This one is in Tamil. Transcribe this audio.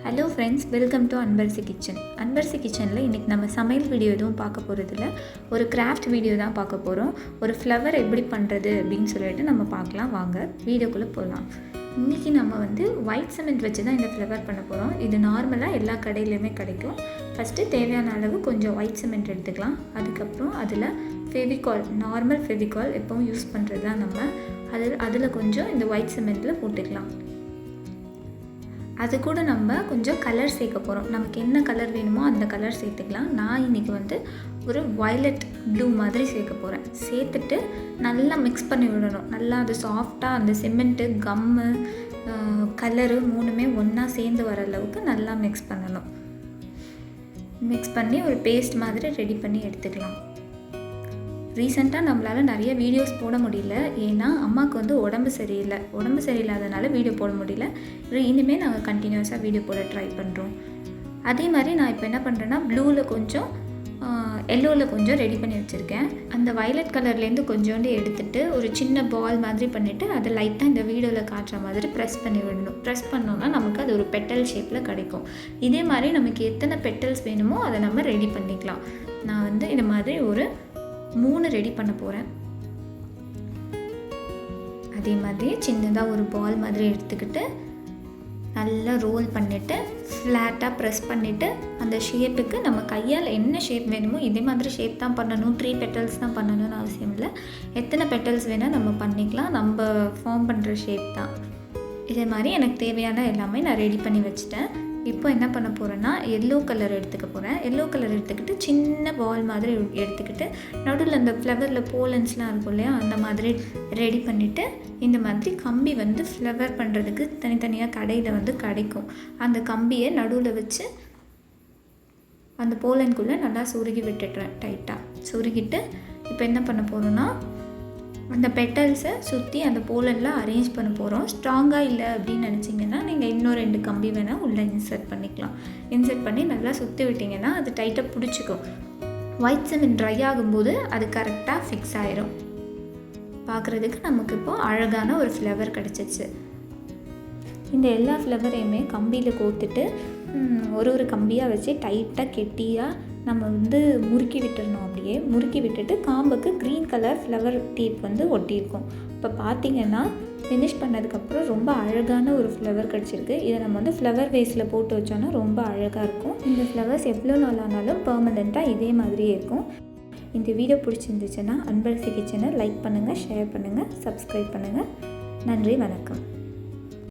Hello friends, welcome to Anbarasi kitchen. Anbarasi கிச்சனில் இன்றைக்கி நம்ம சமையல் வீடியோ எதுவும் பார்க்க போகிறதில்ல, ஒரு கிராஃப்ட் வீடியோ தான் பார்க்க போகிறோம். ஒரு ஃப்ளவர் எப்படி பண்ணுறது அப்படின்னு சொல்லிட்டு நம்ம பார்க்கலாம். வாங்க வீடியோக்குள்ளே போகலாம். இன்றைக்கி நம்ம ஒயிட் சிமெண்ட் வச்சு தான் இந்த ஃப்ளவர் பண்ண போகிறோம். இது நார்மலாக எல்லா கடையிலையுமே கிடைக்கும். ஃபஸ்ட்டு தேவையான அளவு கொஞ்சம் ஒயிட் சிமெண்ட் எடுத்துக்கலாம். அதுக்கப்புறம் அதில் ஃபெவிகால், நார்மல் ஃபெவிகால் எப்போவும் யூஸ் பண்ணுறது தான் நம்ம. அதில் கொஞ்சம் இந்த ஒயிட் சிமெண்ட்டில் போட்டுக்கலாம். அது கூட நம்ம கொஞ்சம் கலர் சேர்க்க போகிறோம். நமக்கு என்ன கலர் வேணுமோ அந்த கலர் சேர்த்துக்கலாம். நான் இன்றைக்கி ஒரு வயலட் ப்ளூ மாதிரி சேர்க்க போகிறேன். சேர்த்துட்டு நல்லா மிக்ஸ் பண்ணி விடணும். நல்லா அது சாஃப்டாக அந்த சிமெண்ட்டு, கம்மு, கலரு மூணுமே ஒன்றா சேர்ந்து வர அளவுக்கு நல்லா மிக்ஸ் பண்ணணும். மிக்ஸ் பண்ணி ஒரு பேஸ்ட் மாதிரி ரெடி பண்ணி எடுத்துக்கலாம். ரீசெண்டாக நம்மளால் நிறைய வீடியோஸ் போட முடியல, ஏன்னா அம்மாவுக்கு உடம்பு சரியில்லாதனால வீடியோ போட முடியல. இனிமேல் நாங்கள் கண்டினியூஸாக வீடியோ போட ட்ரை பண்ணுறோம். அதே மாதிரி நான் இப்போ என்ன பண்ணுறேன்னா, ப்ளூவில் கொஞ்சம், எல்லோவில் கொஞ்சம் ரெடி பண்ணி வச்சுருக்கேன். அந்த வயலட் கலர்லேருந்து கொஞ்சோண்டு எடுத்துகிட்டு ஒரு சின்ன பால் மாதிரி பண்ணிவிட்டு அதை லைட்டாக இந்த வீடியோவில் காட்டுற மாதிரி ப்ரெஸ் பண்ணி விடணும். ப்ரெஸ் பண்ணோன்னா நமக்கு அது ஒரு பெட்டல் ஷேப்பில் கிடைக்கும். இதே மாதிரி நமக்கு எத்தனை பெட்டல்ஸ் வேணுமோ அதை நம்ம ரெடி பண்ணிக்கலாம். நான் இந்த மாதிரி ஒரு 3 ரெடி பண்ண போகிறேன். அதே மாதிரி சின்னதாக ஒரு பால் மாதிரி எடுத்துக்கிட்டு நல்லா ரோல் பண்ணிவிட்டு ஃப்ளாட்டாக ப்ரெஸ் பண்ணிவிட்டு அந்த ஷேப்புக்கு நம்ம கையால் என்ன ஷேப் வேணுமோ இதே மாதிரி ஷேப் தான் பண்ணணும். 3 பெட்டல்ஸ் தான் பண்ணணும்னு அவசியம் இல்லை. எத்தனை பெட்டல்ஸ் வேணால் நம்ம பண்ணிக்கலாம். நம்ம ஃபார்ம் பண்ணுற ஷேப் தான். இதே மாதிரி எனக்கு தேவையான எல்லாமே நான் ரெடி பண்ணி வச்சுட்டேன். இப்போ என்ன பண்ண போகிறேன்னா, எல்லோ கலர் எடுத்துக்க போகிறேன். எல்லோ கலர் எடுத்துக்கிட்டு சின்ன பால் மாதிரி எடுத்துக்கிட்டு நடுவில் அந்த ஃப்ளவரில் போலன்ஸ்லாம் இருக்கும் இல்லையா, அந்த மாதிரி ரெடி பண்ணிவிட்டு இந்த மாதிரி கம்பி ஃப்ளவர் பண்ணுறதுக்கு தனித்தனியாக கடையில் கிடைக்கும். அந்த கம்பியை நடுவில் வச்சு அந்த போலனுக்குள்ளே நல்லா சுருகி விட்டுடுறேன். டைட்டாக சுருகிட்டு இப்போ என்ன பண்ண போகிறோன்னா, அந்த பெட்டல்ஸை சுற்றி அந்த போலனில் அரேஞ்ச் பண்ண போகிறோம். ஸ்ட்ராங்காக இல்லை அப்படின்னு நினச்சிங்கன்னா நீங்கள் இன்னும் 2 கம்பி வேணால் உள்ளே இன்சர்ட் பண்ணிக்கலாம். இன்சர்ட் பண்ணி நல்லா சுற்றி விட்டிங்கன்னா அது டைட்டாக பிடிச்சிக்கும். ஒயிட் சிமெண்ட் ட்ரை ஆகும்போது அது கரெக்டாக ஃபிக்ஸ் ஆயிரும். பார்க்குறதுக்கு நமக்கு இப்போது அழகான ஒரு ஃப்ளவர் கிடச்சிச்சு. இந்த எல்லா ஃப்ளவரையுமே கம்பியில் கோர்த்துட்டு ஒரு கம்பியாக வச்சு டைட்டாக கெட்டியாக நம்ம முறுக்கி விட்டுறணும். அப்படியே முறுக்கி விட்டுட்டு காம்புக்கு க்ரீன் கலர் ஃப்ளவர் டேப் ஒட்டியிருக்கும். இப்போ பார்த்திங்கன்னா ஃபினிஷ் பண்ணதுக்கப்புறம் ரொம்ப அழகான ஒரு ஃப்ளவர் கிடச்சிருக்கு. இதை நம்ம ஃப்ளவர் வேஸில் போட்டு வச்சோன்னா ரொம்ப அழகாக இருக்கும். இந்த ஃப்ளவர்ஸ் எவ்வளோ நாள் ஆனாலும் பெர்மனெண்ட்டாக இதே மாதிரியே இருக்கும். இந்த வீடியோ பிடிச்சிருந்துச்சுன்னா அன்பரசி கிச்சனை லைக் பண்ணுங்கள், ஷேர் பண்ணுங்கள், சப்ஸ்கிரைப் பண்ணுங்கள். நன்றி, வணக்கம்.